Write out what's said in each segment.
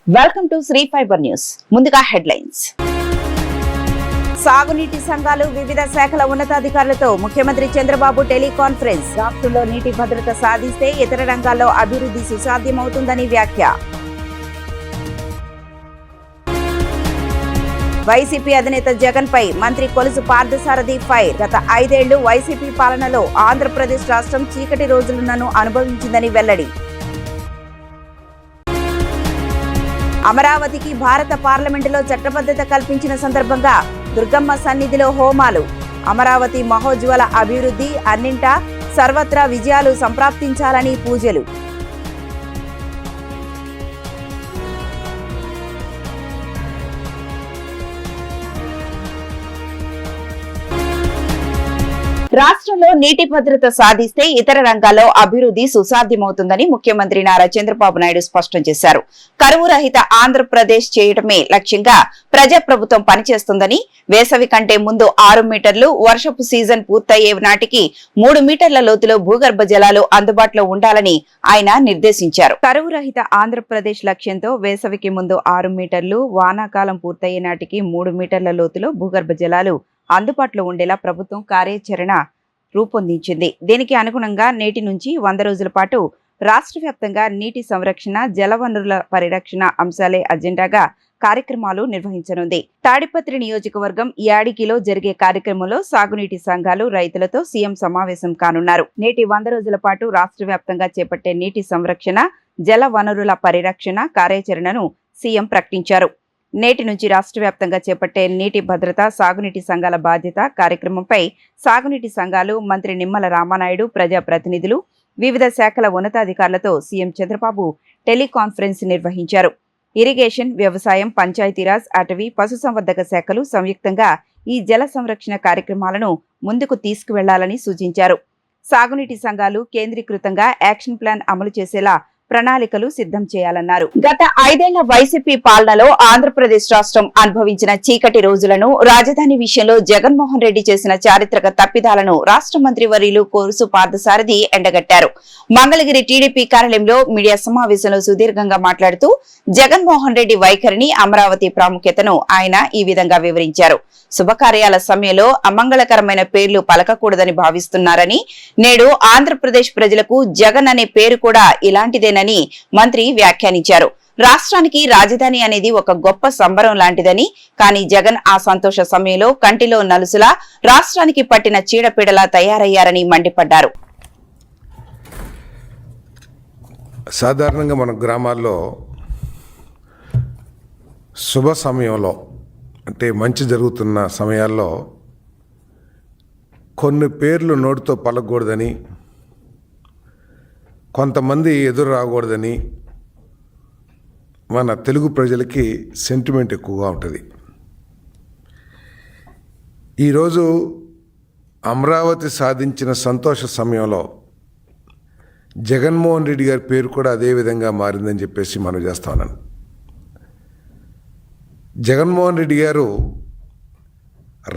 Welcome to Shri fibre news. ముందుగా headlines. సాగునీటి సంఘాలు వివిధ శాఖల ఉన్నతాధికారులతో ముఖ్యమంత్రి చంద్రబాబు టెలికాన్ఫరెన్స్. రాష్ట్రంలో నీటి భద్రత సాధిస్తే ఇతర రంగాల్లో అభివృద్ధి సుసాధ్యమవుతుందని వ్యాఖ్య. వైసీపీ అధినేత జగన్ పై మంత్రి కొలుసు పార్థసారథి ఫైర్. గత 5 ఏళ్లు వైసీపీ పాలనలో ఆంధ్రప్రదేశ్ రాష్ట్రం చీకటి రోజులను అనుభవించిందని వెల్లడి. అమరావతికి భారత పార్లమెంటులో చట్టబద్ధత కల్పించిన సందర్భంగా దుర్గమ్మ సన్నిధిలో హోమాలు. అమరావతి మహోజ్వల అభివృద్ధి అన్నింటా సర్వత్రా విజయాలు సంప్రాప్తించాలని పూజలు. రాష్ట్రంలో నీటి భద్రత సాధిస్తే ఇతర రంగాల్లో అభివృద్ధి సుసాధ్యమవుతుందని ముఖ్యమంత్రి నారా చంద్రబాబు నాయుడు స్పష్టం చేశారు. కరువు రహిత ఆంధ్రప్రదేశ్ చేయడమే లక్ష్యంగా ప్రజాప్రభుత్వం పనిచేస్తుందని, వేసవి కంటే ముందు 6 మీటర్లు, వర్షపు సీజన్ పూర్తయ్యే నాటికి 3 మీటర్ల లోతులో భూగర్భ జలాలు అందుబాటులో ఉండాలని ఆయన నిర్దేశించారు. కరువు రహిత ఆంధ్రప్రదేశ్ లక్ష్యంతో వేసవికి ముందు 6 మీటర్లు, వానాకాలం పూర్తయ్యే నాటికి 3 మీటర్ల లోతులో భూగర్భ జలాలు అందుబాటులో ఉండేలా ప్రభుత్వం కార్యాచరణ రూపొందించింది. దీనికి అనుగుణంగా నేటి నుంచి 100 రోజుల పాటు రాష్ట్ర వ్యాప్తంగా నీటి సంరక్షణ, జలవనరుల పరిరక్షణ అంశాలే అజెండాగా కార్యక్రమాలు నిర్వహించనుంది. తాడిపత్రి నియోజకవర్గం యాడికిలో జరిగే కార్యక్రమంలో సాగునీటి సంఘాలు, రైతులతో సీఎం సమావేశం కానున్నారు. నేటి 100 రోజుల పాటు రాష్ట్ర వ్యాప్తంగా చేపట్టే నీటి సంరక్షణ, జల వనరుల పరిరక్షణ కార్యాచరణను సీఎం ప్రకటించారు. నేటి నుంచి రాష్ట్ర వ్యాప్తంగా చేపట్టే నీటి భద్రత, సాగునీటి సంఘాల బాధ్యత కార్యక్రమంపై సాగునీటి సంఘాలు, మంత్రి నిమ్మల రామానాయుడు, ప్రజాప్రతినిధులు, వివిధ శాఖల ఉన్నతాధికారులతో సీఎం చంద్రబాబు టెలికాన్ఫరెన్స్ నిర్వహించారు. ఇరిగేషన్, వ్యవసాయం, పంచాయతీరాజ్, అటవీ, పశుసంవర్ధక శాఖలు సంయుక్తంగా ఈ జల సంరక్షణ కార్యక్రమాలను ముందుకు తీసుకువెళ్లాలని సూచించారు. సాగునీటి సంఘాలు కేంద్రీకృతంగా యాక్షన్ ప్లాన్ అమలు చేసేలా ప్రణాళికలు సిద్ధం చేయాలన్నారు. గత 5 ఏళ్ల వైసీపీ పాలనలో ఆంధ్రప్రదేశ్ రాష్ట్రం అనుభవించిన చీకటి రోజులను, రాజధాని విషయంలో జగన్మోహన్ రెడ్డి చేసిన చారిత్రక తప్పిదాలను రాష్ట్ర మంత్రి వర్యులు కొలుసు పార్థసారథి ఎండగట్టారు. మంగళగిరి టీడీపీ కార్యాలయంలో మీడియా సమావేశంలో సుదీర్ఘంగా మాట్లాడుతూ జగన్మోహన్ రెడ్డి వైఖరిని, అమరావతి ప్రాముఖ్యతను ఆయన ఈ విధంగా వివరించారు. శుభకార్యాల సమయంలో అమంగళకరమైన పేర్లు పలకకూడదని భావిస్తున్నారని, నేడు ఆంధ్రప్రదేశ్ ప్రజలకు జగన్ అనే పేరు కూడా ఇలాంటిదేనని మంత్రి వ్యాఖ్యానించారు. రాష్ట్రానికి రాజధాని అనేది ఒక గొప్ప సంబరం లాంటిదని, కానీ జగన్ ఆ సంతోష సమయంలో కంటిలో నలుసులా రాష్ట్రానికి పట్టిన చీడపీడలా తయారయ్యారని మండిపడ్డారు. సాధారణంగా మన గ్రామాల్లో శుభ సమయంలో, అంటే మంచి జరుగుతున్న సమయాల్లో కొన్ని పేర్లు నోటితో పలకూడదని, కొంతమంది ఎదురు రాకూడదని మన తెలుగు ప్రజలకి సెంటిమెంట్ ఎక్కువగా ఉంటుంది. ఈరోజు అమరావతి సాధించిన సంతోష సమయంలో జగన్మోహన్ రెడ్డి గారి పేరు కూడా అదే విధంగా మారిందని చెప్పేసి మనం చేస్తా ఉన్నాను. జగన్మోహన్ రెడ్డి గారు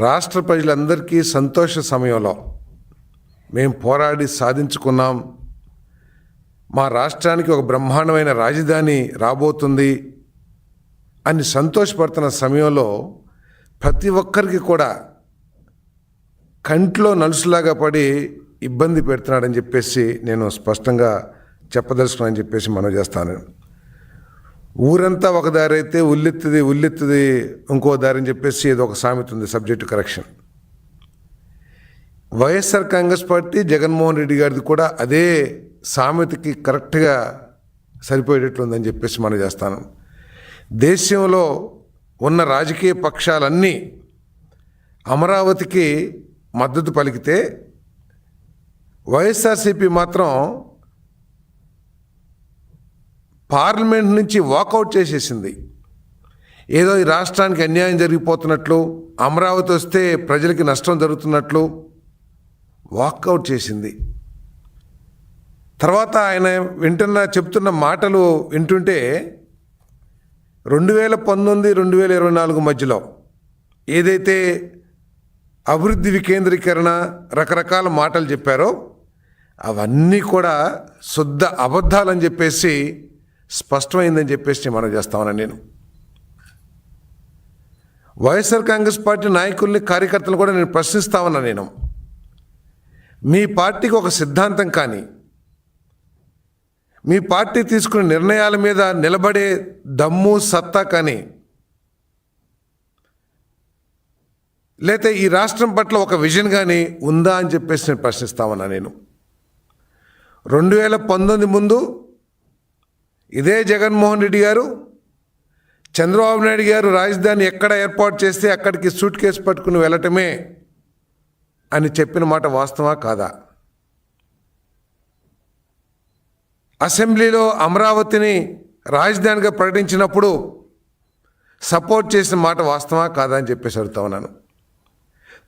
రాష్ట్ర ప్రజలందరికీ సంతోష సమయంలో మేము పోరాడి సాధించుకున్నాం, మా రాష్ట్రానికి ఒక బ్రహ్మాండమైన రాజధాని రాబోతుంది అని సంతోషపడుతున్న సమయంలో ప్రతి ఒక్కరికి కూడా కంట్లో నలుసులాగా పడి ఇబ్బంది పెడుతున్నాడని చెప్పేసి నేను స్పష్టంగా చెప్పదలుచుకున్నానని చెప్పేసి మనం చేస్తాను. ఊరంతా ఒక దారి అయితే ఉల్లెత్తుది ఇంకో దారి అని చెప్పేసి ఏదో ఒక సామెత ఉంది, subject correction. YSR Congress party, Jaganmohan Reddy గారిది కూడా అదే సామెతకి కరెక్ట్గా సరిపోయేటట్లుందని చెప్పేసి మనం చేస్తాను. దేశంలో ఉన్న రాజకీయ పక్షాలన్నీ అమరావతికి మద్దతు పలికితే వైఎస్ఆర్సీపీ మాత్రం పార్లమెంట్ నుంచి వాకౌట్ చేసేసింది. ఏదో ఈ రాష్ట్రానికి అన్యాయం జరిగిపోతున్నట్లు, అమరావతి వస్తే ప్రజలకి నష్టం జరుగుతున్నట్లు వాకౌట్ చేసింది. తర్వాత ఆయన చెప్తున్న మాటలు వింటుంటే 2019-2024 మధ్యలో ఏదైతే అభివృద్ధి వికేంద్రీకరణ రకరకాల మాటలు చెప్పారో అవన్నీ కూడా శుద్ధ అబద్ధాలని చెప్పేసి స్పష్టమైందని చెప్పేసి మనం చేస్తామని నేను వైఎస్ఆర్ కాంగ్రెస్ పార్టీ నాయకుల్ని కార్యకర్తలు కూడా నేను ప్రశ్నిస్తామన్నా నేను మీ పార్టీకి ఒక సిద్ధాంతం కానీ మీ పార్టీ తీసుకునే నిర్ణయాల మీద నిలబడే దమ్ము సత్తా కానీ లేతే ఈ రాష్ట్రం పట్ల ఒక విజన్ కానీ ఉందా అని చెప్పేసి నేను ప్రశ్నిస్తామన్నా నేను 2019 ముందు ఇదే జగన్మోహన్ రెడ్డి గారు చంద్రబాబు నాయుడు గారు రాజధాని ఎక్కడ ఏర్పాటు చేస్తే అక్కడికి సూట్ కేసు పట్టుకుని వెళ్ళటమే అని చెప్పిన మాట వాస్తవా కాదా? అసెంబ్లీలో అమరావతిని రాజధానిగా ప్రకటించినప్పుడు సపోర్ట్ చేసిన మాట వాస్తవా కాదా అని చెప్పేసి అడుగుతా ఉన్నాను.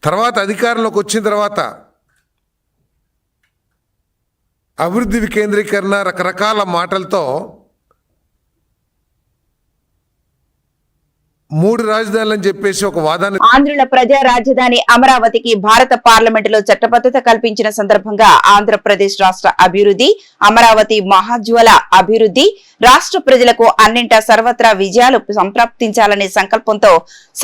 తర్వాత అధికారంలోకి వచ్చిన తర్వాత అభివృద్ధి వికేంద్రీకరణ రకరకాల మాటలతో 3 రాజధానులని చెప్పేసి ఒక వాదాన్ని ఆంధ్రుల ప్రజా రాజధాని అమరావతికి భారత పార్లమెంటులో చట్టబద్ధత కల్పించిన సందర్భంగా ఆంధ్రప్రదేశ్ రాష్ట్ర అభివృద్ధి, అమరావతి మహాజ్వల అభివృద్ధి, రాష్ట్ర ప్రజలకు అన్నింటా సర్వత్రా విజయాలు సంప్రాప్తించాలనే సంకల్పంతో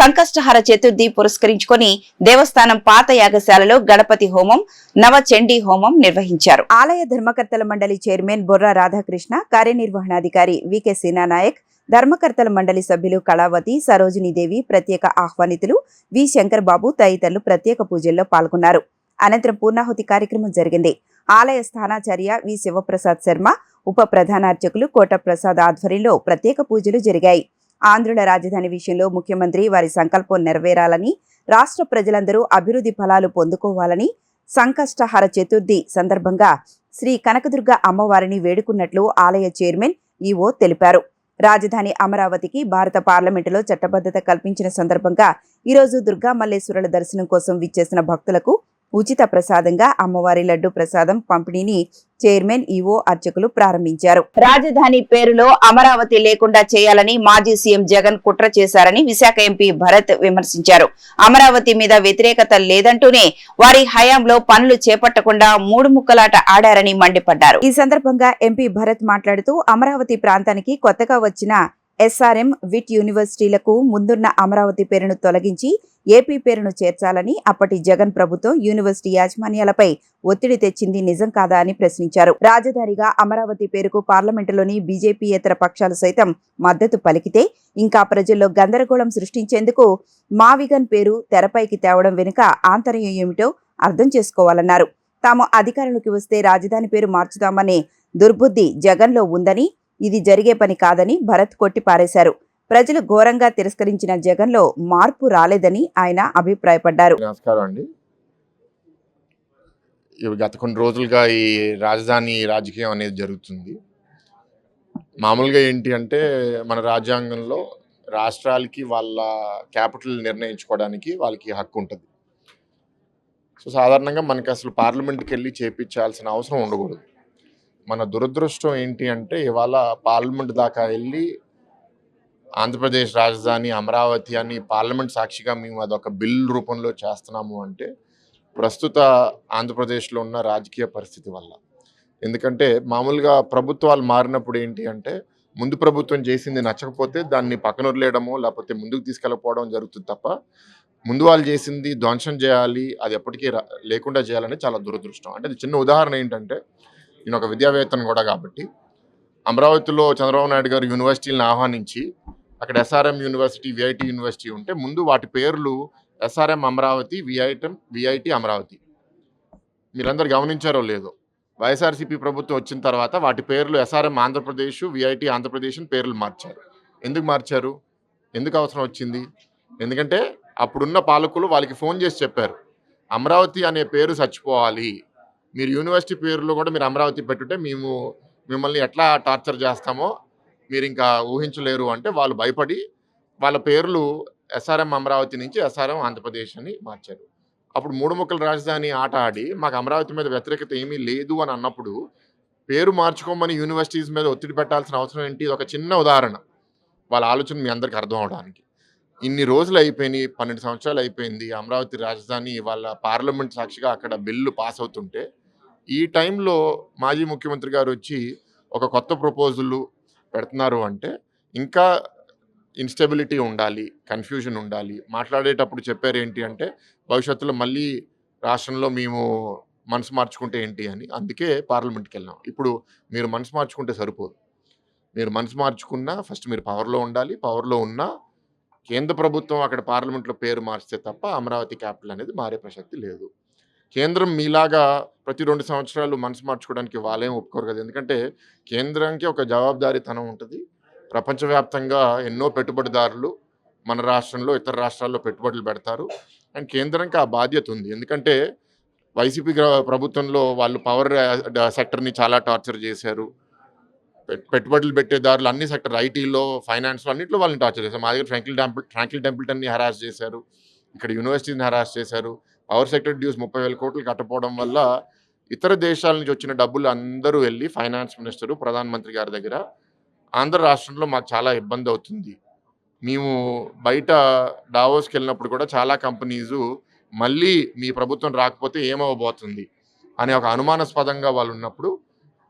సంకష్టహర చతుర్థి పురస్కరించుకొని దేవస్థానం పాత యాగశాలలో గణపతి హోమం, నవచండీ హోమం నిర్వహించారు. ఆలయ ధర్మకర్తల మండలి చైర్మన్ బొర్రా రాధాకృష్ణ, కార్యనిర్వహణాధికారి వికే నాయక్, ధర్మకర్తల మండలి సభ్యులు కళావతి, సరోజినీదేవి, ప్రత్యేక ఆహ్వానితులు వి శంకర్ బాబు తదితరులు ప్రత్యేక పూజల్లో పాల్గొన్నారు. అనంతరం పూర్ణాహుతి కార్యక్రమం జరిగింది. ఆలయ స్థానాచార్య వి శివప్రసాద్ శర్మ, ఉప ప్రధానార్చకులు కోట ప్రసాద్ ఆధ్వర్యంలో ప్రత్యేక పూజలు జరిగాయి. ఆంధ్రుల రాజధాని విషయంలో ముఖ్యమంత్రి వారి సంకల్పం నెరవేరాలని, రాష్ట్ర ప్రజలందరూ అభివృద్ధి ఫలాలు పొందుకోవాలని సంకష్టహర చతుర్థి సందర్భంగా శ్రీ కనకదుర్గ అమ్మవారిని వేడుకున్నట్లు ఆలయ చైర్మన్ ఈవో తెలిపారు. రాజధాని అమరావతికి భారత పార్లమెంటులో చట్టబద్ధత కల్పించిన సందర్భంగా ఈరోజు దుర్గా మల్లేశ్వరుల దర్శనం కోసం విచ్చేసిన భక్తులకు ఉచిత ప్రసాదంగా అమ్మవారి లడ్డు ప్రసాదం పంపిణీని చైర్మన్ ఈవో అర్చకులు ప్రారంభించారు. రాజధాని పేరులో అమరావతి లేకుండా చేయాలని మాజీ సీఎం జగన్ కుట్ర చేశారని విశాఖ ఎంపీ భరత్ విమర్శించారు. అమరావతి మీద వ్యతిరేకత లేదంటూనే వారి హయాంలో పనులు చేపట్టకుండా 3 ముక్కలాట ఆడారని మండిపడ్డారు. ఈ సందర్భంగా ఎంపీ భరత్ మాట్లాడుతూ అమరావతి ప్రాంతానికి కొత్తగా వచ్చిన ఎస్ఆర్ఎం, విట్ యూనివర్సిటీలకు ముందున్న అమరావతి పేరును తొలగించి ఏపీ పేరును చేర్చాలని అప్పటి జగన్ ప్రభుత్వం యూనివర్సిటీ యాజమాన్యాలపై ఒత్తిడి తెచ్చింది నిజం కాదా అని ప్రశ్నించారు. రాజధానిగా అమరావతి పేరుకు పార్లమెంటులోని బీజేపీయేతర పక్షాలు సైతం మద్దతు పలికితే ఇంకా ప్రజల్లో గందరగోళం సృష్టించేందుకు మావిగన్ పేరు తెరపైకి తేవడం వెనుక ఆంతర్యం ఏమిటో అర్థం చేసుకోవాలన్నారు. తాము అధికారంలోకి వస్తే రాజధాని పేరు మార్చుదామనే దుర్బుద్ధి జగన్లో ఉందని, ఇది జరిగే పని కాదని భరత్ కొట్టిపారేశారు. ప్రజలు ఘోరంగా తిరస్కరించిన జగన్లో మార్పు రాలేదని ఆయన అభిప్రాయపడ్డారు. నమస్కారం అండి. గత కొన్ని రోజులుగా ఈ రాజధాని రాజకీయం అనేది జరుగుతుంది. మామూలుగా ఏంటి అంటే మన రాజ్యాంగంలో రాష్ట్రాలకి వాళ్ళ క్యాపిటల్ నిర్ణయించుకోవడానికి వాళ్ళకి హక్కు ఉంటుంది. సో సాధారణంగా మనకి అసలు పార్లమెంట్కి వెళ్ళి చేపించాల్సిన అవసరం ఉండకూడదు. మన దురదృష్టం ఏంటి అంటే ఇవాళ పార్లమెంట్ దాకా వెళ్ళి ఆంధ్రప్రదేశ్ రాజధాని అమరావతి అని పార్లమెంట్ సాక్షిగా మేము అదొక బిల్ రూపంలో చేస్తున్నాము అంటే ప్రస్తుత ఆంధ్రప్రదేశ్లో ఉన్న రాజకీయ పరిస్థితి వల్ల. ఎందుకంటే మామూలుగా ప్రభుత్వాలు మారినప్పుడు ఏంటి అంటే ముందు ప్రభుత్వం చేసింది నచ్చకపోతే దాన్ని పక్కన వదిలేయడమో లేకపోతే ముందుకు తీసుకెళ్ళకపోవడం జరుగుతుంది తప్ప ముందు వాళ్ళు చేసింది ధ్వంసం చేయాలి, అది ఎప్పటికీ లేకుండా చేయాలని చాలా దురదృష్టం. అంటే చిన్న ఉదాహరణ ఏంటంటే నేను ఒక విద్యావేత్తను కూడా కాబట్టి అమరావతిలో చంద్రబాబు నాయుడు గారు యూనివర్సిటీలను ఆహ్వానించి అక్కడ ఎస్ఆర్ఎం యూనివర్సిటీ, విఐటి యూనివర్సిటీ ఉంటే ముందు వాటి పేర్లు ఎస్ఆర్ఎం అమరావతి, విఐటి అమరావతి. మీరందరూ గమనించారో లేదో, వైఎస్ఆర్సీపీ ప్రభుత్వం వచ్చిన తర్వాత వాటి పేర్లు ఎస్ఆర్ఎం ఆంధ్రప్రదేశ్, విఐటి ఆంధ్రప్రదేశ్ పేర్లు మార్చారు. ఎందుకు మార్చారు? ఎందుకు అవసరం వచ్చింది? ఎందుకంటే అప్పుడున్న పాలకులు వాళ్ళకి ఫోన్ చేసి చెప్పారు, అమరావతి అనే పేరు చచ్చిపోవాలి, మీరు యూనివర్సిటీ పేరులో కూడా మీరు అమరావతి పెట్టుంటే మేము మిమ్మల్ని ఎట్లా టార్చర్ చేస్తామో మీరు ఇంకా ఊహించలేరు అంటే వాళ్ళు భయపడి వాళ్ళ పేర్లు ఎస్ఆర్ఎం అమరావతి నుంచి ఎస్ఆర్ఎం ఆంధ్రప్రదేశ్ అని మార్చారు. అప్పుడు 3 ముక్కల రాజధాని ఆట ఆడి మాకు అమరావతి మీద వ్యతిరేకత ఏమీ లేదు అని అన్నప్పుడు పేరు మార్చుకోమని యూనివర్సిటీస్ మీద ఒత్తిడి పెట్టాల్సిన అవసరం ఏంటి? ఇది ఒక చిన్న ఉదాహరణ, వాళ్ళ ఆలోచన మీ అందరికీ అర్థం అవడానికి. ఇన్ని రోజులు అయిపోయినాయి, 12 సంవత్సరాలు అయిపోయింది. అమరావతి రాజధాని వాళ్ళ పార్లమెంట్ సాక్షిగా అక్కడ బిల్లు పాస్ అవుతుంటే ఈ టైంలో మాజీ ముఖ్యమంత్రి గారు వచ్చి ఒక కొత్త ప్రపోజల్ పెడుతున్నారు అంటే ఇంకా ఇన్స్టెబిలిటీ ఉండాలి, కన్ఫ్యూజన్ ఉండాలి. మాట్లాడేటప్పుడు చెప్పారు ఏంటి అంటే భవిష్యత్తులో మళ్ళీ రాష్ట్రంలో మేము మనసు మార్చుకుంటే ఏంటి అని. అందుకే పార్లమెంట్‌కి వెళ్ళాం. ఇప్పుడు మీరు మనసు మార్చుకుంటే సరిపోదు. మీరు మనసు మార్చుకున్నా ఫస్ట్ మీరు పవర్‌లో ఉండాలి. పవర్‌లో ఉన్నా కేంద్ర ప్రభుత్వం అక్కడ పార్లమెంట్‌లో పేరు మార్చితే తప్ప అమరావతి క్యాపిటల్ అనేది మారే ప్రసక్తి లేదు. కేంద్రం మీలాగా ప్రతి 2 సంవత్సరాలు మనసు మార్చుకోవడానికి వాళ్ళేం ఒప్పుకోరు కదా! ఎందుకంటే కేంద్రానికి ఒక జవాబుదారీతనం ఉంటది. ప్రపంచవ్యాప్తంగా ఎన్నో పెట్టుబడిదారులు మన రాష్ట్రంలో, ఇతర రాష్ట్రాల్లో పెట్టుబడులు పెడతారు. అండ్ కేంద్రానికి ఆ బాధ్యత ఉంది. ఎందుకంటే వైసీపీ ప్రభుత్వంలో వాళ్ళు పవర్ సెక్టర్‌ని చాలా టార్చర్ చేశారు. పెట్టుబడులు పెట్టేదారులు అన్ని సెక్టర్ ఐటీలో, ఫైనాన్స్‌లో అన్నిట్లో వాళ్ళని టార్చర్ చేశారు. మా దగ్గర ఫ్రాంక్లిన్ టెంపుల్టన్‌ని హెరాస్ చేశారు. ఇక్కడ యూనివర్సిటీని హెరాస్ చేశారు. పవర్ సెక్టర్ డ్యూస్ 30,000 కోట్లు కట్టపోవడం వల్ల ఇతర దేశాల నుంచి వచ్చిన డబ్బులు అందరూ వెళ్ళి ఫైనాన్స్ మినిస్టరు, ప్రధానమంత్రి గారి దగ్గర ఆంధ్ర రాష్ట్రంలో మాకు చాలా ఇబ్బంది అవుతుంది. మేము బయట డావోస్‌కి వెళ్ళినప్పుడు కూడా చాలా కంపెనీసు మళ్ళీ మీ ప్రభుత్వం రాకపోతే ఏమవ్వబోతుంది అనే ఒక అనుమానాస్పదంగా వాళ్ళు ఉన్నప్పుడు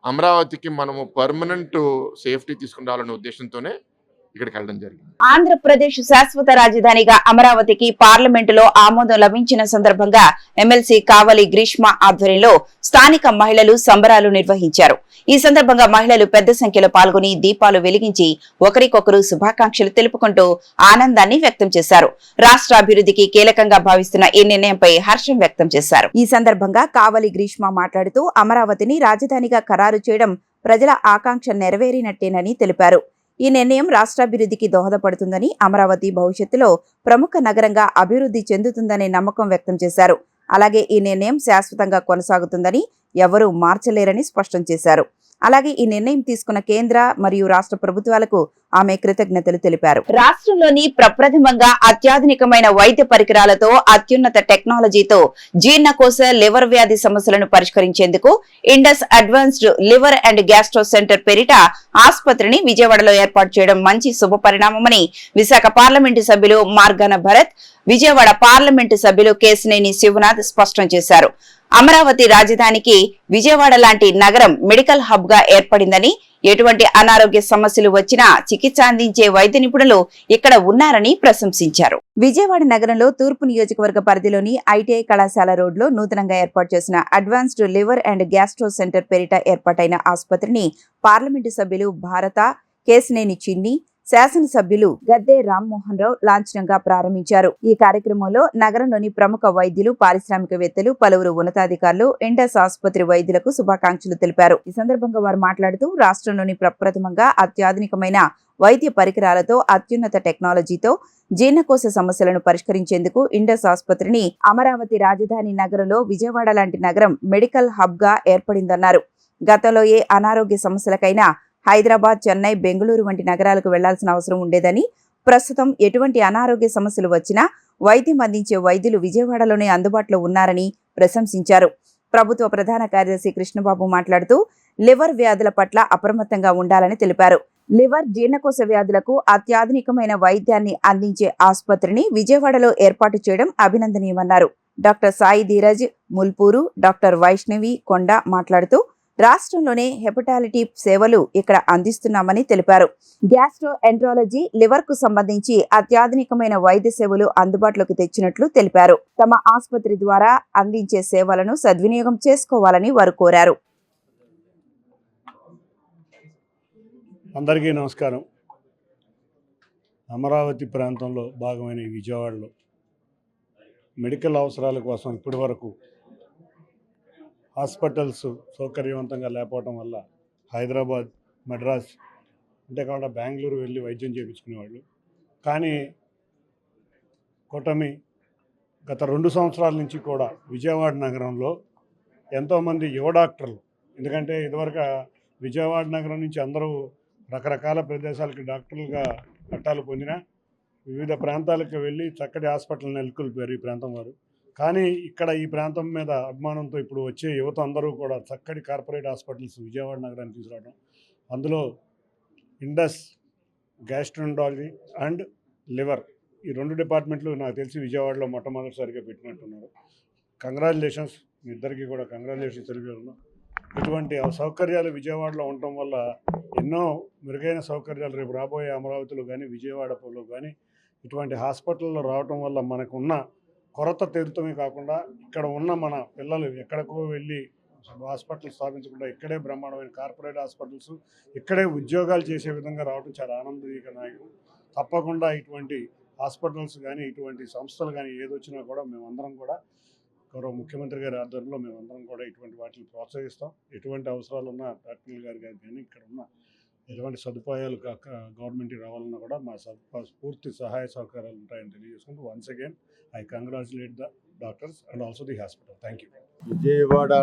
అమరావతికి మనము పర్మనెంట్ సేఫ్టీ తీసుకుని రావాలనే ఉద్దేశంతోనే ఇక్కడికి వెళ్ళడం జరిగింది. ఆంధ్రప్రదేశ్ శాశ్వత రాజధానిగా అమరావతికి పార్లమెంటులో ఆమోదం లభించిన సందర్భంగా ఎమ్మెల్సీ కావలి గ్రీష్మ ఆధ్వర్యంలో స్థానిక మహిళలు సంబరాలు నిర్వహించారు. ఈ సందర్భంగా మహిళలు పెద్ద సంఖ్యలో పాల్గొని దీపాలు వెలిగించి ఒకరికొకరు శుభాకాంక్షలు తెలుపుకుంటూ ఆనందాన్ని వ్యక్తం చేశారు. రాష్ట్ర అభివృద్ధికి కీలకంగా భావిస్తున్న ఈ నిర్ణయంపై హర్షం వ్యక్తం చేశారు. ఈ సందర్భంగా కావలి గ్రీష్మ మాట్లాడుతూ అమరావతిని రాజధానిగా ఖరారు చేయడం ప్రజల ఆకాంక్ష నెరవేరినట్టేనని తెలిపారు. ఈ నిర్ణయం రాష్ట్రాభివృద్ధికి దోహదపడుతుందని, అమరావతి భవిష్యత్తులో ప్రముఖ నగరంగా అభివృద్ధి చెందుతుందనే నమ్మకం వ్యక్తం చేశారు. అలాగే ఈ నిర్ణయం శాశ్వతంగా కొనసాగుతుందని, ఎవరూ మార్చలేరని స్పష్టం చేశారు. అలాగే ఈ నిర్ణయం తీసుకున్న కేంద్ర మరియు రాష్ట్ర ప్రభుత్వాలకు ఆమె కృతజ్ఞతలు తెలిపారు. రాష్ట్రంలోని ప్రప్రథమంగా అత్యాధునికమైన వైద్య పరికరాలతో, అత్యున్నత టెక్నాలజీతో జీర్ణకోశ, లివర్ వ్యాధి సమస్యలను పరిష్కరించేందుకు Indus advanced liver and gastro centre పేరిట ఆసుపత్రిని విజయవాడలో ఏర్పాటు చేయడం మంచి శుభ పరిణామమని విశాఖ పార్లమెంటు సభ్యులు మార్గాన భరత్, విజయవాడ పార్లమెంటు సభ్యులు కేశినేని శివనాథ్ స్పష్టం చేశారు. అమరావతి రాజధానికి విజయవాడ లాంటి నగరం మెడికల్ హబ్ గా ఏర్పడిందని, ఎటువంటి అనారోగ్య సమస్యలు వచ్చినా చికిత్స అందించే వైద్య నిపుణులు ఇక్కడ ఉన్నారని ప్రశంసించారు. విజయవాడ నగరంలో తూర్పు నియోజకవర్గ పరిధిలోని ఐటీఐ కళాశాల రోడ్లో నూతనంగా ఏర్పాటు చేసిన advanced liver and gastro centre పేరిట ఏర్పాటైన ఆసుపత్రిని పార్లమెంటు సభ్యులు భారత, కేశినేని చిన్ని, శాసనసభ్యులు గద్దె రామ్మోహన్ రావు లాంఛనంగా ప్రారంభించారు. ఈ కార్యక్రమంలో నగరంలోని ప్రముఖ వైద్యులు, పారిశ్రామికవేత్తలు, పలువురు ఉన్నతాధికారులు ఇండస్ ఆసుపత్రి వైద్యులకు శుభాకాంక్షలు తెలిపారు. ఈ సందర్భంగా వారు మాట్లాడుతూ రాష్ట్రంలోని ప్రప్రథమంగా అత్యాధునికమైన వైద్య పరికరాలతో, అత్యున్నత టెక్నాలజీతో జీర్ణకోశ సమస్యలను పరిష్కరించేందుకు ఇండస్ ఆసుపత్రిని అమరావతి రాజధాని నగరంలో విజయవాడ లాంటి నగరం మెడికల్ హబ్ గా ఏర్పడిందన్నారు. గతంలో ఏ అనారోగ్య సమస్యలకైనా హైదరాబాద్, చెన్నై, బెంగళూరు వంటి నగరాలకు వెళ్లాల్సిన అవసరం ఉండేదని, ప్రస్తుతం ఎటువంటి అనారోగ్య సమస్యలు వచ్చినా వైద్యం అందించే వైద్యులు విజయవాడలోనే అందుబాటులో ఉన్నారని ప్రశంసించారు. ప్రభుత్వ ప్రధాన కార్యదర్శి కృష్ణబాబు మాట్లాడుతూ లివర్ వ్యాధుల పట్ల అప్రమత్తంగా ఉండాలని తెలిపారు. లివర్, జీర్ణకోశ వ్యాధులకు అత్యాధునికమైన వైద్యాన్ని అందించే ఆసుపత్రిని విజయవాడలో ఏర్పాటు చేయడం అభినందనీయమన్నారు. డాక్టర్ సాయి ధీరజ్ ముల్పూరు, డాక్టర్ వైష్ణవి కొండ మాట్లాడుతూ రాష్ట్రంలోనే హెపటాలిటీ సేవలు ఇక్కడ అందిస్తున్నామని తెలిపారు. గ్యాస్ట్రో ఎంట్రాలజీ, లివర్ కు సంబంధించి అత్యాధునికమైన వైద్య సేవలు అందుబాటులోకి తెచ్చినట్లు తెలిపారు. తమ ఆసుపత్రి ద్వారా అందించే సేవలను సద్వినియోగం చేసుకోవాలని వారు కోరారు. అందరికీ నమస్కారం. అమరావతి ప్రాంతంలో భాగమైన ఈ విజయవాడలో మెడికల్ అవసరాల కోసం ఇప్పటి వరకు హాస్పిటల్స్ సౌకర్యవంతంగా లేకపోవడం వల్ల హైదరాబాద్, మద్రాస్ అంతేకాకుండా బెంగళూరు వెళ్ళి వైద్యం చేయించుకునేవాళ్ళు. కానీ కూటమి గత 2 సంవత్సరాల నుంచి కూడా విజయవాడ నగరంలో ఎంతోమంది యువ డాక్టర్లు, ఎందుకంటే ఇదివరకు విజయవాడ నగరం నుంచి అందరూ రకరకాల ప్రదేశాలకి డాక్టర్లుగా పట్టాలు పొందిన వివిధ ప్రాంతాలకు వెళ్ళి చక్కటి హాస్పిటల్ నెలకొల్పారు ఈ ప్రాంతం వారు. కానీ ఇక్కడ ఈ ప్రాంతం మీద అభిమానంతో ఇప్పుడు వచ్చే యువత అందరూ కూడా చక్కటి కార్పొరేట్ హాస్పిటల్స్ విజయవాడ నగరానికి తీసుకురావడం, అందులో ఇండస్ గ్యాస్ట్రోంటాలజీ అండ్ లివర్ ఈ 2 డిపార్ట్మెంట్లు నాకు తెలిసి విజయవాడలో మొట్టమొదటిసారిగా పెట్టినట్టున్నారు. కంగ్రాచులేషన్స్, మీ ఇద్దరికీ కూడా కంగ్రాచులేషన్స్ తెలియజేస్తున్నాం. ఇటువంటి సౌకర్యాలు విజయవాడలో ఉండటం వల్ల ఎన్నో మెరుగైన సౌకర్యాలు రేపు రాబోయే అమరావతిలో కానీ విజయవాడలో కానీ ఇటువంటి హాస్పిటల్లో రావటం వల్ల మనకున్న కొరత తీరుతమే కాకుండా ఇక్కడ ఉన్న మన పిల్లలు ఎక్కడికో వెళ్ళి హాస్పిటల్ స్థాపించకుండా ఇక్కడే బ్రహ్మాండమైన కార్పొరేట్ హాస్పిటల్స్ ఇక్కడే ఉద్యోగాలు చేసే విధంగా రావడం చాలా ఆనందదాయకం. తప్పకుండా ఇటువంటి హాస్పిటల్స్ కానీ ఇటువంటి సంస్థలు కానీ ఏదొచ్చినా కూడా మేమందరం కూడా గౌరవ ముఖ్యమంత్రి గారి ఆధ్వర్యంలో మేమందరం కూడా ఇటువంటి వాటిని ప్రోత్సహిస్తాం. ఎటువంటి అవసరాలు ఉన్న డాక్టర్లు గారు కానీ ఇక్కడ ఉన్న ఎటువంటి సదుపాయాలు గవర్నమెంట్కి రావాలన్నా కూడా మా పూర్తి సహాయ సహకారాలు ఉంటాయని తెలియజేసుకుంటూ once again I congratulate the doctors and also the hospital. Thank you. Vijayawada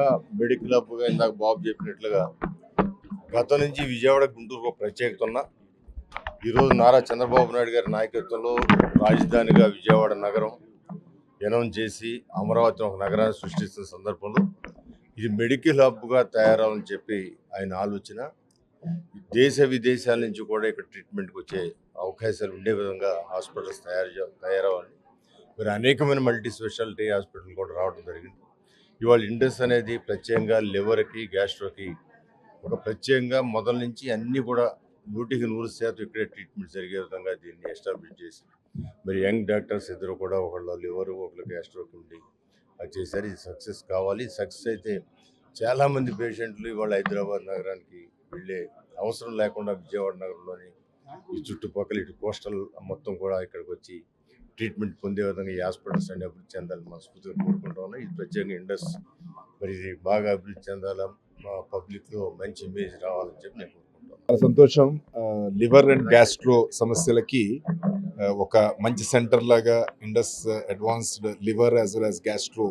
medical హబ్గా ఇందాక బాబు చెప్పినట్లుగా గతం నుంచి విజయవాడ గుంటూరుకు ప్రత్యేకత ఉన్న ఈరోజు నారా చంద్రబాబు నాయుడు గారి నాయకత్వంలో రాజధానిగా విజయవాడ నగరం అనౌన్స్ చేసి అమరావతిని ఒక నగరాన్ని సృష్టిస్తున్న సందర్భంలో ఇది మెడికల్ హబ్గా తయారవ్వాలని చెప్పి ఆయన ఆలోచన. దేశ విదేశాల నుంచి కూడా ఇక్కడ ట్రీట్మెంట్కి వచ్చే అవకాశాలు ఉండే విధంగా హాస్పిటల్స్ తయారవ్వాలని మరి అనేకమైన మల్టీ స్పెషాలిటీ హాస్పిటల్ కూడా రావడం జరిగింది. ఇవాళ ఇండస్ అనేది ప్రత్యేకంగా లివర్కి గ్యాస్ట్రోకి ఒక ప్రత్యేకంగా మొదల నుంచి అన్నీ కూడా 100% ఇక్కడే ట్రీట్మెంట్ జరిగే విధంగా దీన్ని ఎస్టాబ్లిష్ చేసి మరి యంగ్ డాక్టర్స్ ఇద్దరు కూడా ఒకళ్ళు లివర్ ఒకళ్ళు గ్యాస్ట్రోకి ఉండి అది చేశారు. ఇది సక్సెస్ కావాలి. సక్సెస్ అయితే చాలామంది పేషెంట్లు ఇవాళ హైదరాబాద్ నగరానికి వెళ్ళే అవసరం లేకుండా విజయవాడ నగరంలోని ఈ చుట్టుపక్కల ఇటు కోస్టల్ మొత్తం కూడా ఇక్కడికి వచ్చి ట్రీట్మెంట్ పొందే విధంగా ఈ హాస్పిటల్స్ అన్ని అభివృద్ధి చెందాలని మనస్ఫూర్తిగా కోరుకుంటా ఉన్నాం. ఇది ప్రత్యేకంగా ఇండస్ మరి ఇది బాగా అభివృద్ధి చెందాలా, మా పబ్లిక్లో మంచి ఇమేజ్ రావాలని చెప్పి నేను కోరుకుంటాను. చాలా సంతోషం. లివర్ అండ్ గ్యాస్ట్రో సమస్యలకి ఒక మంచి సెంటర్ లాగా Indus advanced liver as well as gastro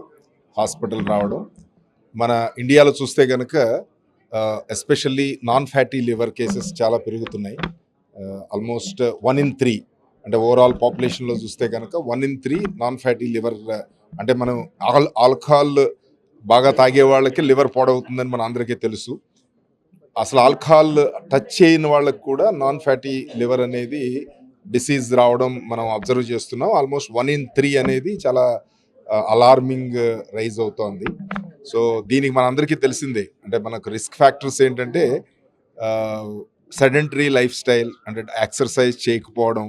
hospital రావడం. మన ఇండియాలో చూస్తే కనుక especially non fatty liver cases చాలా పెరుగుతున్నాయి. ఆల్మోస్ట్ 1 in 3 అంటే ఓవరాల్ పాపులేషన్లో చూస్తే కనుక 1 in 3 నాన్ ఫ్యాటీ లివర్. అంటే మనం ఆల్కహాల్ బాగా తాగే వాళ్ళకి లివర్ పాడవుతుందని మన అందరికీ తెలుసు. అసలు ఆల్కహాల్ టచ్ చేయని వాళ్ళకి కూడా నాన్ ఫ్యాటీ లివర్ అనేది డిసీజ్ రావడం మనం అబ్జర్వ్ చేస్తున్నాం. ఆల్మోస్ట్ 1 in 3 అనేది చాలా అలార్మింగ్ రైజ్ అవుతోంది. సో దీనికి మనందరికీ తెలిసిందే. అంటే మనకు రిస్క్ ఫ్యాక్టర్స్ ఏంటంటే సెడెంటరీ లైఫ్ స్టైల్, అంటే ఎక్సర్సైజ్ చేయకపోవడం,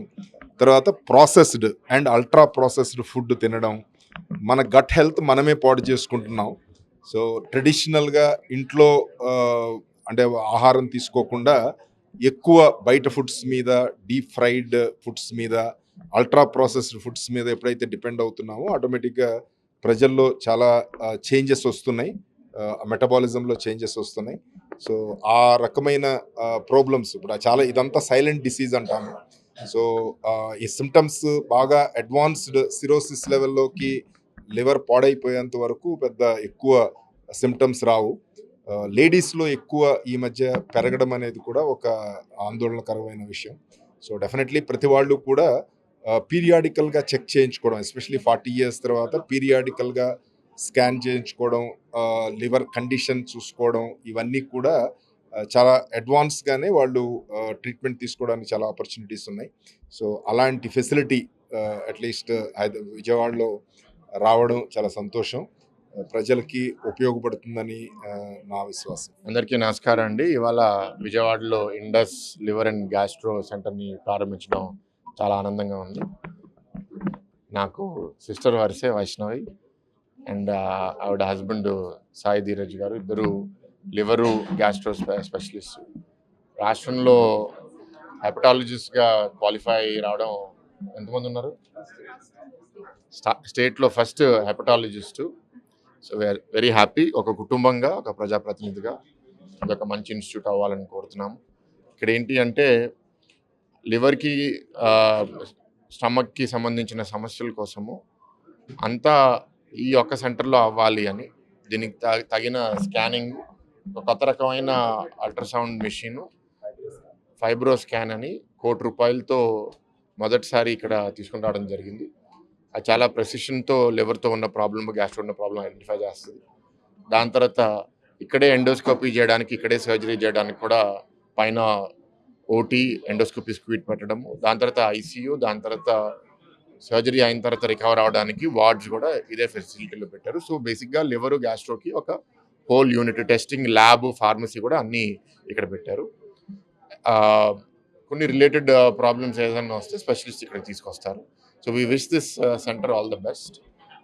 తర్వాత processed and ultra processed food తినడం, మన గట్ హెల్త్ మనమే పాడు చేసుకుంటున్నాం. సో ట్రెడిషనల్గా ఇంట్లో అంటే ఆహారం తీసుకోకుండా ఎక్కువ బయట ఫుడ్స్ మీద, డీప్ ఫ్రైడ్ ఫుడ్స్ మీద, అల్ట్రా ప్రాసెస్డ్ ఫుడ్స్ మీద ఎప్పుడైతే డిపెండ్ అవుతున్నామో ఆటోమేటిక్గా ప్రజల్లో చాలా చేంజెస్ వస్తున్నాయి, మెటబాలిజంలో చేంజెస్ వస్తున్నాయి. సో ఆ రకమైన ప్రాబ్లమ్స్ ఇప్పుడు ఇదంతా సైలెంట్ డిసీజ్ అంటాము. సో ఈ సిమ్టమ్స్ బాగా అడ్వాన్స్డ్ సిరోసిస్ లెవెల్లోకి లివర్ పాడైపోయేంత వరకు పెద్ద ఎక్కువ సిమ్టమ్స్ రావు. లేడీస్లో ఎక్కువ ఈ మధ్య పెరగడం అనేది కూడా ఒక ఆందోళనకరమైన విషయం. సో డెఫినెట్లీ ప్రతి వాళ్ళు కూడా పీరియాడికల్గా చెక్ చేయించుకోవడం, ఎస్పెషలీ 40 years తర్వాత పీరియాడికల్గా స్కాన్ చేయించుకోవడం, లివర్ కండిషన్ చూసుకోవడం, ఇవన్నీ కూడా చాలా అడ్వాన్స్గానే వాళ్ళు ట్రీట్మెంట్ తీసుకోవడానికి చాలా ఆపర్చునిటీస్ ఉన్నాయి. సో అలాంటి ఫెసిలిటీ అట్లీస్ట్ విజయవాడలో రావడం చాలా సంతోషం. ప్రజలకి ఉపయోగపడుతుందని నా విశ్వాసం. అందరికీ నమస్కారం అండి. ఇవాళ విజయవాడలో ఇండస్ లివర్ అండ్ గ్యాస్ట్రో సెంటర్ని ప్రారంభించడం చాలా ఆనందంగా ఉంది. నాకు సిస్టర్ వరిసే వైష్ణవి అండ్ ఆవిడ హస్బెండ్ సాయి ధీరజ్ గారు, ఇద్దరు లివరు గ్యాస్ట్రో స్పెషలిస్ట్. రాష్ట్రంలో హెపటాలజిస్ట్గా క్వాలిఫై రావడం ఎంతమంది ఉన్నారు? స్టేట్లో first hepatologist. So we are very happy. ఒక కుటుంబంగా, ఒక ప్రజాప్రతినిధిగా ఇది ఒక మంచి ఇన్స్టిట్యూట్ అవ్వాలని కోరుతున్నాము. ఇక్కడ ఏంటి అంటే లివర్కి స్టమక్కి సంబంధించిన సమస్యల కోసము అంతా ఈ ఒక్క సెంటర్లో అవ్వాలి అని దీనికి తగిన స్కానింగ్, ఒక కొత్త రకమైన అల్ట్రాసౌండ్ మెషిన్ ఫైబ్రో స్కాన్ అని ₹1,00,00,000 మొదటిసారి ఇక్కడ తీసుకుని రావడం జరిగింది. అది చాలా ప్రెసిషన్తో లివర్తో ఉన్న ప్రాబ్లమ్, గ్యాస్ట్రో ఉన్న ప్రాబ్లం ఐడెంటిఫై చేస్తుంది. దాని తర్వాత ఇక్కడే ఎండోస్కోపీ చేయడానికి, ఇక్కడే సర్జరీ చేయడానికి కూడా పైన ఓటీ ఎండోస్కోపీ స్క్వీట్ పెట్టడము, దాని తర్వాత ఐసీయూ, దాని తర్వాత సర్జరీ అయిన తర్వాత రికవర్ అవడానికి వార్డ్స్ కూడా ఇదే ఫెసిలిటీలో పెట్టారు. సో బేసిక్గా లివర్ గ్యాస్ట్రోకి ఒక whole unit, testing lab, pharmacy కూడా అన్నీ ఇక్కడ పెట్టారు. కొన్ని రిలేటెడ్ ప్రాబ్లమ్స్ ఏదైనా వస్తే స్పెషలిస్ట్ ఇక్కడికి తీసుకొస్తారు. So we wish this centre all the best.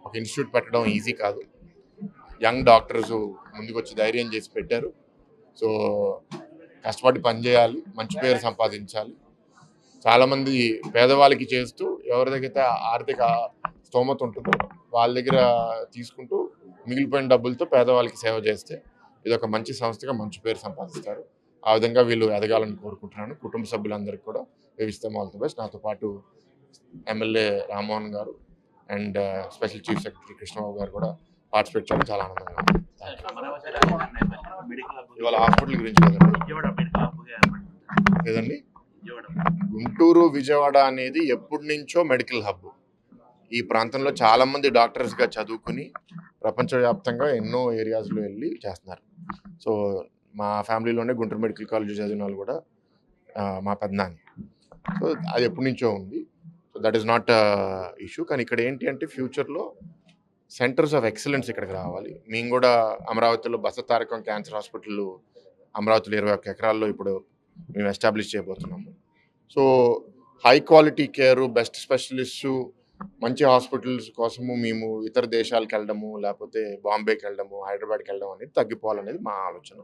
ఒక ఇన్స్టిట్యూట్ పెట్టడం ఈజీ కాదు. యంగ్ డాక్టర్స్ ముందుకు వచ్చి ధైర్యం చేసి పెట్టారు. సో కష్టపడి పనిచేయాలి, మంచి పేరు సంపాదించాలి. చాలామంది పేదవాళ్ళకి చేస్తూ ఎవరి దగ్గర ఆర్థిక స్తోమత ఉంటుందో వాళ్ళ దగ్గర తీసుకుంటూ మిగిలిపోయిన డబ్బులతో పేదవాళ్ళకి సేవ చేస్తే ఇది ఒక మంచి సంస్థగా మంచి పేరు సంపాదిస్తారు. ఆ విధంగా వీళ్ళు ఎదగాలని కోరుకుంటున్నాను. కుటుంబ సభ్యులందరికీ కూడా వేవిస్తాం ఆల్ ది బెస్ట్. నాతో పాటు ఎమ్మెల్యే రామ్మోహన్ గారు and special chief secretary Krishnababu గారు కూడా పార్టిసిపేట్ చేయడం చాలా ఆనందంగా ఉంది. ఇవాళ హాస్పిటల్ గురించి లేదండి, గుంటూరు విజయవాడ అనేది ఎప్పటి నుంచో మెడికల్ హబ్. ఈ ప్రాంతంలో చాలామంది డాక్టర్స్గా చదువుకుని ప్రపంచవ్యాప్తంగా ఎన్నో ఏరియాస్లో వెళ్ళి చేస్తున్నారు. సో మా ఫ్యామిలీలోనే గుంటూరు మెడికల్ కాలేజ్ చదివిన వాళ్ళు కూడా మా పెద్దనాన్న. సో అది ఎప్పటి నుంచో ఉంది. So that is not issue. కానీ ఇక్కడ ఏంటి అంటే ఫ్యూచర్లో సెంటర్స్ ఆఫ్ ఎక్సలెన్స్ ఇక్కడికి రావాలి. మేము కూడా అమరావతిలో బసతారకం క్యాన్సర్ హాస్పిటల్ అమరావతిలో 21 ఎకరాల్లో ఇప్పుడు మేము ఎస్టాబ్లిష్ చేయబోతున్నాము. So high quality care, best specialist, మంచి హాస్పిటల్స్ కోసము మేము ఇతర దేశాలకు వెళ్ళడము, లేకపోతే బాంబేకి వెళ్ళడము, హైదరాబాద్కి వెళ్ళడం అనేది తగ్గిపోవాలనేది మా ఆలోచన.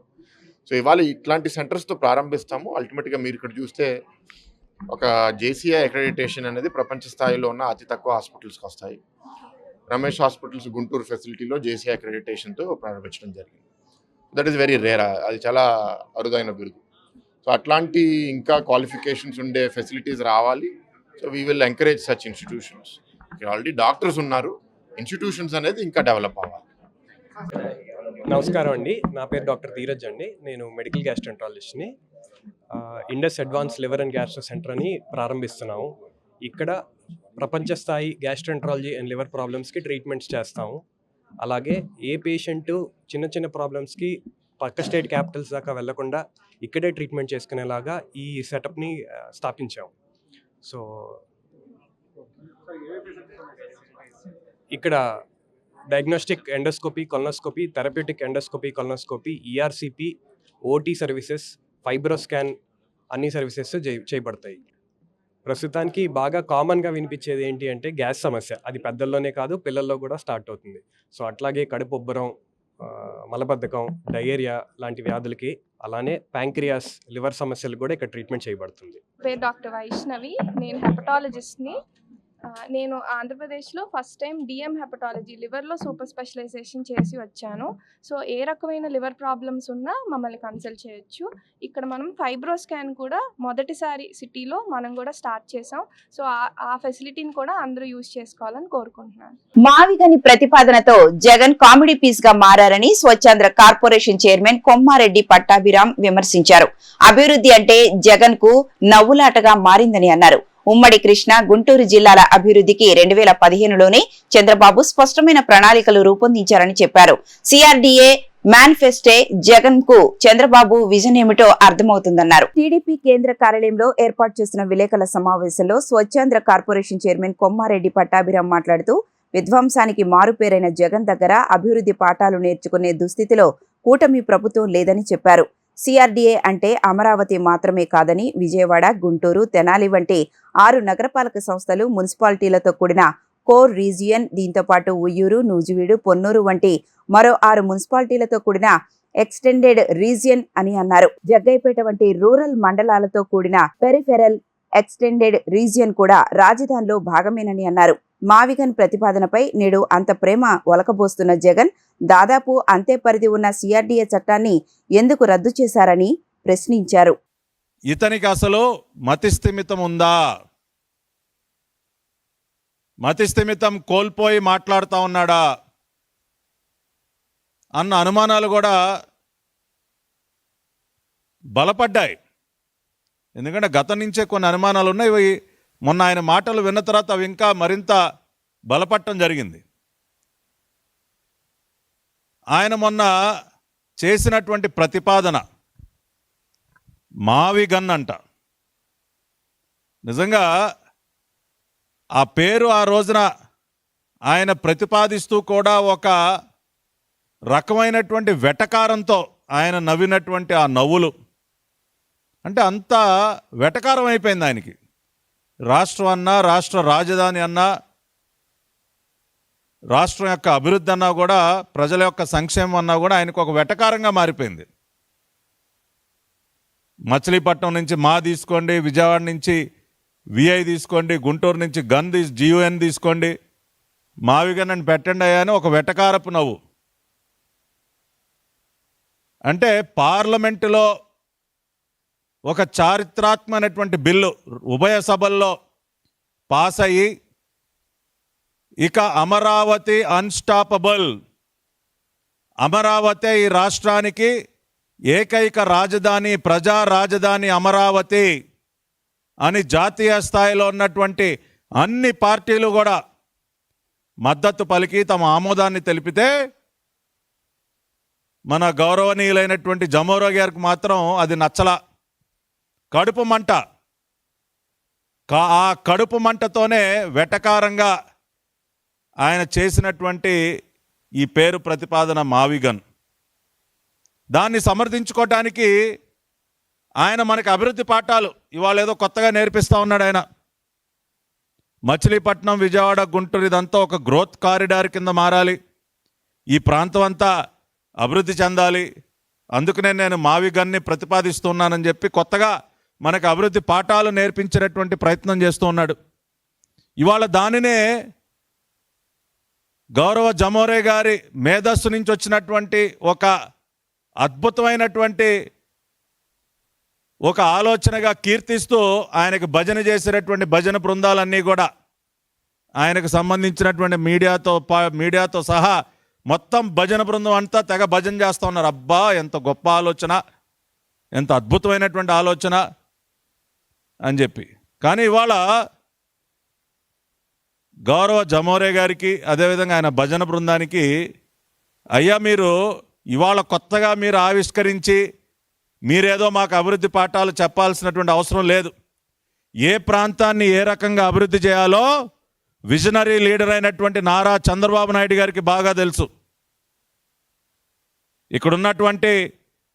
సో ఇవాళ ఇట్లాంటి సెంటర్స్తో ప్రారంభిస్తాము. అల్టిమేట్గా మీరు ఇక్కడ చూస్తే ఒక జేసీఐ అక్రెడిటేషన్ అనేది ప్రపంచ స్థాయిలో ఉన్న అతి తక్కువ హాస్పిటల్స్కి వస్తాయి. రమేష్ హాస్పిటల్స్ గుంటూరు ఫెసిలిటీలో జేసీఐ అక్రెడిటేషన్తో ప్రారంభించడం జరిగింది. That is very rare. అది చాలా అరుదైన బిరుదు. సో అట్లాంటి ఇంకా క్వాలిఫికేషన్స్ ఉండే ఫెసిలిటీస్ రావాలి. So we will encourage such institutions. ఇక్కడ ఆల్రెడీ డాక్టర్స్ ఉన్నారు, ఇన్స్టిట్యూషన్స్ అనేది ఇంకా డెవలప్ అవ్వాలి. నమస్కారం అండి, నా పేరు డాక్టర్ ధీరజ్ అండి. నేను మెడికల్ గ్యాస్ట్రెంటాలజిస్ట్ని. Indus advance liver and gastro centre అని ప్రారంభిస్తున్నాము. ఇక్కడ ప్రపంచ స్థాయి గ్యాస్ట్రెంట్రాలజీ అండ్ లివర్ ప్రాబ్లమ్స్కి ట్రీట్మెంట్స్ చేస్తాము. అలాగే ఏ పేషెంటు చిన్న చిన్న ప్రాబ్లమ్స్కి పక్క స్టేట్ క్యాపిటల్స్ దాకా వెళ్లకుండా ఇక్కడే ట్రీట్మెంట్ చేసుకునేలాగా ఈ సెటప్ని స్థాపించాము. సో ఇక్కడ diagnostic endoscopy, colonoscopy, therapeutic endoscopy, colonoscopy, ERCP, OT services, FibroScan అన్ని సర్వీసెస్ చేయబడతాయి. ప్రస్తుతానికి బాగా కామన్గా వినిపించేది ఏంటి అంటే గ్యాస్ సమస్య. అది పెద్దల్లోనే కాదు, పిల్లల్లో కూడా స్టార్ట్ అవుతుంది. సో అట్లాగే కడుపు ఉబ్బరం, మలబద్ధకం, డయేరియా లాంటి వ్యాధులకి, అలానే ప్యాంక్రియాస్, లివర్ సమస్యలకు కూడా ఇక్కడ ట్రీట్మెంట్ చేయబడుతుంది. పేరు డాక్టర్ వైష్ణవి. నేను హెపటాలజిస్ట్ని. నేను ఆంధ్రప్రదేశ్లో ఫస్ట్ టైం డిఎం హెపటాలజీ లివర్లో సూపర్ స్పెషలైజేషన్ చేసి వచ్చాను. సో ఏ రకమైన లివర్ ప్రాబ్లమ్స్ ఉన్నా మమ్మల్ని కన్సల్ట్ చేయొచ్చు. ఇక్కడ మనం ఫైబ్రోస్కాన్ కూడా మొదటిసారి సిటీలో మనం కూడా స్టార్ట్ చేసాం. సో ఆ ఫెసిలిటీని కూడా అందరూ యూజ్ చేసుకోవాలని కోరుకుంటున్నాను. మావిగని ప్రతిపాదనతో జగన్ కామెడీ పీస్ గా మారని స్వచ్ఛంద్ర కార్పొరేషన్ చైర్మన్ కొమ్మారెడ్డి పట్టాభిరామ్ విమర్శించారు. అభివృద్ధి అంటే జగన్ కు నవ్వులాటగా మారిందని అన్నారు. ఉమ్మడి కృష్ణా, గుంటూరు జిల్లాల అభివృద్ధికి 2015లోనే చంద్రబాబు స్పష్టమైన ప్రణాళికలు రూపొందించారని చెప్పారు. సిఆర్డీఏ మేనిఫెస్టో జగన్ కు చంద్రబాబు విజన్ ఏమిటో అర్థమవుతుందన్నారు. టీడీపీ కేంద్ర కార్యాలయంలో ఏర్పాటు చేసిన విలేకరుల సమావేశంలో స్వచ్ఛంద్ర కార్పొరేషన్ చైర్మన్ కొమ్మారెడ్డి పట్టాభిరామ్ మాట్లాడుతూ విధ్వంసానికి మారుపేరైన జగన్ దగ్గర అభివృద్ధి పాఠాలు నేర్చుకునే దుస్థితిలో కూటమి ప్రభుత్వం లేదని చెప్పారు. సిఆర్డీఏ అంటే అమరావతి మాత్రమే కాదని విజయవాడ, గుంటూరు, తెనాలి వంటి 6 నగరపాలక సంస్థలు, మున్సిపాలిటీలతో కూడిన కోర్ రీజియన్, దీంతో పాటు ఉయ్యూరు, నూజివీడు, పొన్నూరు వంటి మరో 6 మున్సిపాలిటీలతో కూడిన ఎక్స్టెండెడ్ రీజియన్ అని అన్నారు. జగ్గైపేట వంటి రూరల్ మండలాలతో కూడిన పెరిఫెరల్ ఎక్స్టెండెడ్ రీజియన్ కూడా రాజధానిలో భాగమేనని అన్నారు. మావిగన్ ప్రతిపాదనపై నేడు అంత ప్రేమ ఒలకబోస్తున్న జగన్ దాదాపు అంతే పరిధి ఉన్న సిఆర్డీఏ చట్టాన్ని ఎందుకు రద్దు చేశారని ప్రశ్నించారు. ఇతనికి అసలు మతిస్థిమితం ఉందా? మతిస్థిమితం కోల్పోయి మాట్లాడుతూ ఉన్నాడా అన్న అనుమానాలు కూడా బలపడ్డాయి. ఎందుకంటే గతం నుంచే కొన్ని అనుమానాలు ఉన్నాయి. ఇవి మొన్న ఆయన మాటలు విన్న తర్వాత అవి ఇంకా మరింత బలపడటం జరిగింది. ఆయన మొన్న చేసినటువంటి ప్రతిపాదన మావిగన్ అంట. నిజంగా ఆ పేరు ఆ రోజున ఆయన ప్రతిపాదిస్తూ కూడా ఒక రకమైనటువంటి వెటకారంతో ఆయన నవ్వినటువంటి ఆ నవ్వులు, అంటే అంత వెటకారం అయిపోయింది ఆయనకి. రాష్ట్రం అన్నా, రాష్ట్ర రాజధాని అన్నా, రాష్ట్రం యొక్క అభివృద్ధి అన్నా కూడా, ప్రజల యొక్క సంక్షేమం అన్నా కూడా ఆయనకు ఒక వెటకారంగా మారిపోయింది. మచిలీపట్నం నుంచి మా తీసుకోండి, విజయవాడ నుంచి విఐ తీసుకోండి, గుంటూరు నుంచి GUN తీసుకోండి, మావిగన్ అని పెట్టండి అయ్యా అని ఒక వెటకారపు నవ్వు. అంటే పార్లమెంటులో ఒక చారిత్రాత్మకమైనటువంటి బిల్లు ఉభయ సభల్లో పాస్ అయ్యి, ఇక అమరావతి అన్స్టాపబుల్, అమరావతి ఈ రాష్ట్రానికి ఏకైక రాజధాని, ప్రజా రాజధాని అమరావతి అని జాతీయ స్థాయిలో ఉన్నటువంటి అన్ని పార్టీలు కూడా మద్దతు పలికి తమ ఆమోదాన్ని తెలిపితే, మన గౌరవనీయులైనటువంటి జమోరా గారికి మాత్రం అది నచ్చల. కడుపు మంట. ఆ కడుపు మంటతోనే వెటకారంగా ఆయన చేసినటువంటి ఈ పేరు ప్రతిపాదన మావిగన్. దాన్ని సమర్థించుకోవటానికి ఆయన మనకి అభివృద్ధి పాఠాలు ఇవాళ ఏదో కొత్తగా నేర్పిస్తూ ఉన్నాడు ఆయన. మచిలీపట్నం, విజయవాడ, గుంటూరు ఇదంతా ఒక గ్రోత్ కారిడార్ కింద మారాలి, ఈ ప్రాంతం అంతా అభివృద్ధి చెందాలి, అందుకనే నేను మావిగన్ని ప్రతిపాదిస్తున్నానని చెప్పి కొత్తగా మనకు అభివృద్ధి పాఠాలు నేర్పించేటటువంటి ప్రయత్నం చేస్తూ ఉన్నాడు. ఇవాళ దానినే గౌరవ జమోరే గారి మేధస్సు నుంచి వచ్చినటువంటి ఒక అద్భుతమైనటువంటి ఒక ఆలోచనగా కీర్తిస్తూ ఆయనకు భజన చేసేటటువంటి భజన బృందాలన్నీ కూడా ఆయనకు సంబంధించినటువంటి మీడియాతో సహా మొత్తం భజన బృందం అంతా తెగ భజన చేస్తూ ఉన్నారు. అబ్బా ఎంత గొప్ప ఆలోచన, ఎంత అద్భుతమైనటువంటి ఆలోచన అని చెప్పి. కానీ ఇవాళ గౌరవ జమోరే గారికి, అదేవిధంగా ఆయన భజన బృందానికి, అయ్యా మీరు ఇవాళ కొత్తగా మీరు ఆవిష్కరించి మీరేదో మాకు అభివృద్ధి పాఠాలు చెప్పాల్సినటువంటి అవసరం లేదు. ఏ ప్రాంతాన్ని ఏ రకంగా అభివృద్ధి చేయాలో విజనరీ లీడర్ అయినటువంటి నారా చంద్రబాబు నాయుడు గారికి బాగా తెలుసు. ఇక్కడున్నటువంటి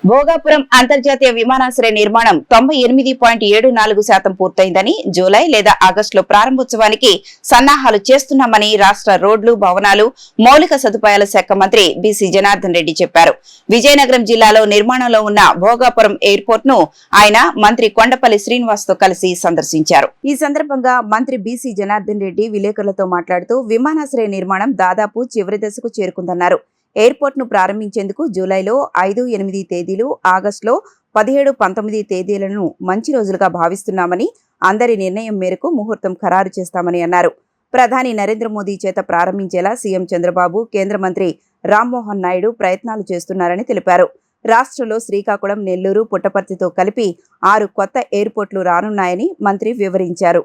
భోగాపురం అంతర్జాతీయ విమానాశ్రయ నిర్మాణం 98.74% పూర్తయిందని, జూలై లేదా ఆగస్టులో ప్రారంభోత్సవానికి సన్నాహాలు చేస్తున్నామని రాష్ట్ర రోడ్లు, భవనాలు, మౌలిక సదుపాయాల శాఖ మంత్రి బీసీ జనార్దన్ రెడ్డి చెప్పారు. విజయనగరం జిల్లాలో నిర్మాణంలో ఉన్న భోగాపురం ఎయిర్పోర్ట్ ను ఆయన మంత్రి కొండపల్లి శ్రీనివాస్ తో కలిసి సందర్శించారు. ఈ సందర్భంగా మంత్రి బీసీ జనార్దన్ రెడ్డి విలేకరులతో మాట్లాడుతూ విమానాశ్రయ నిర్మాణం దాదాపు చివరి దశకు చేరుకుందన్నారు. ఎయిర్పోర్ట్ ను ప్రారంభించేందుకు జూలైలో 5, 8 తేదీలు, ఆగస్టులో 17, 19 తేదీలను మంచి రోజులుగా భావిస్తున్నామని, అందరి నిర్ణయం మేరకు ముహూర్తం ఖరారు చేస్తామని అన్నారు. ప్రధాని నరేంద్ర మోదీ చేత ప్రారంభించేలా సీఎం చంద్రబాబు, కేంద్ర మంత్రి రామ్మోహన్ నాయుడు ప్రయత్నాలు చేస్తున్నారని తెలిపారు. రాష్ట్రంలో శ్రీకాకుళం, నెల్లూరు, పుట్టపర్తితో కలిపి 6 కొత్త ఎయిర్పోర్ట్లు రానున్నాయని మంత్రి వివరించారు.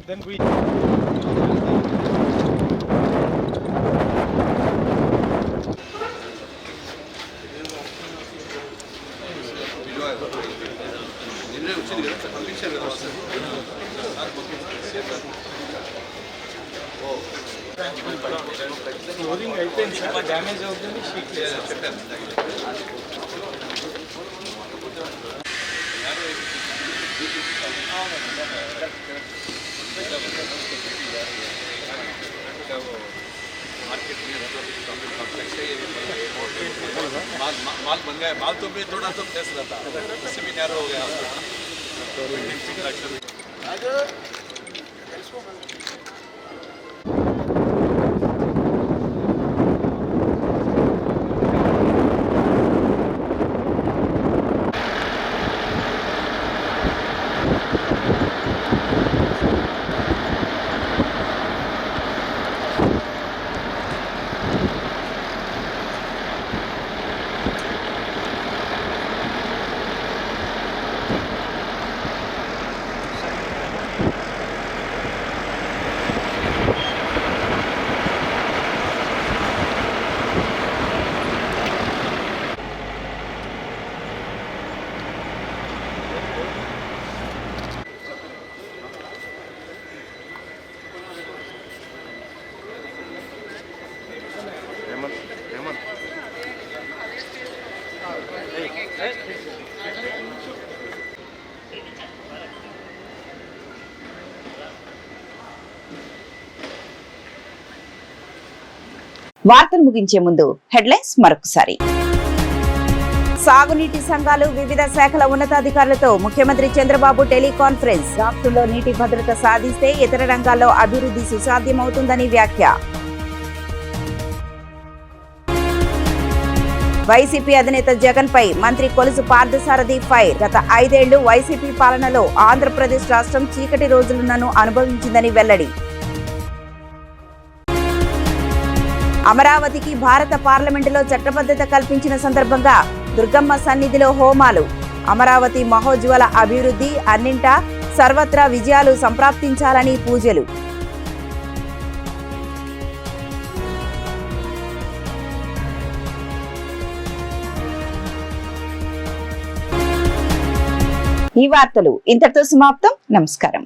Then we clothing అయిపోయింది సార్, డ్యామేజ్ అవుతుంది షీట్ చెప్పాను. माल बन गया, माल तो भी थोड़ा तो प्लेस रहता है, उससे भी नैरो हो गया। వార్తలు ముగించే ముందు హెడ్లైన్స్ మరొకసారి. సాగునీటి సంఘాలు వివిధ శాఖల ఉన్నతాధికారులతో ముఖ్యమంత్రి చంద్రబాబు టెలికాన్ఫరెన్స్. రాష్ట్రంలో నీటి భద్రత సాధిస్తే ఇతర రంగాల్లో అభివృద్ధి సుసాధ్యమవుతుందని వ్యాఖ్య. వైసీపీ అధినేత జగన్ పై మంత్రి కొలుసు పార్థసారథి ఫైర్. గత 5 ఏళ్లు వైసీపీ పాలనలో ఆంధ్రప్రదేశ్ రాష్ట్రం చీకటి రోజులను అనుభవించిందని వెల్లడి. అమరావతికి భారత పార్లమెంటులో చట్టబద్ధత కల్పించిన సందర్భంగా దుర్గమ్మ సన్నిధిలో హోమాలు. అమరావతి మహోజ్వల అభివృద్ధి అన్నింటా సర్వత్రా విజయాలు సంప్రాప్తించాలని పూజలు. ఈ వార్తలు ఇంతటితో సమాప్తం. నమస్కారం.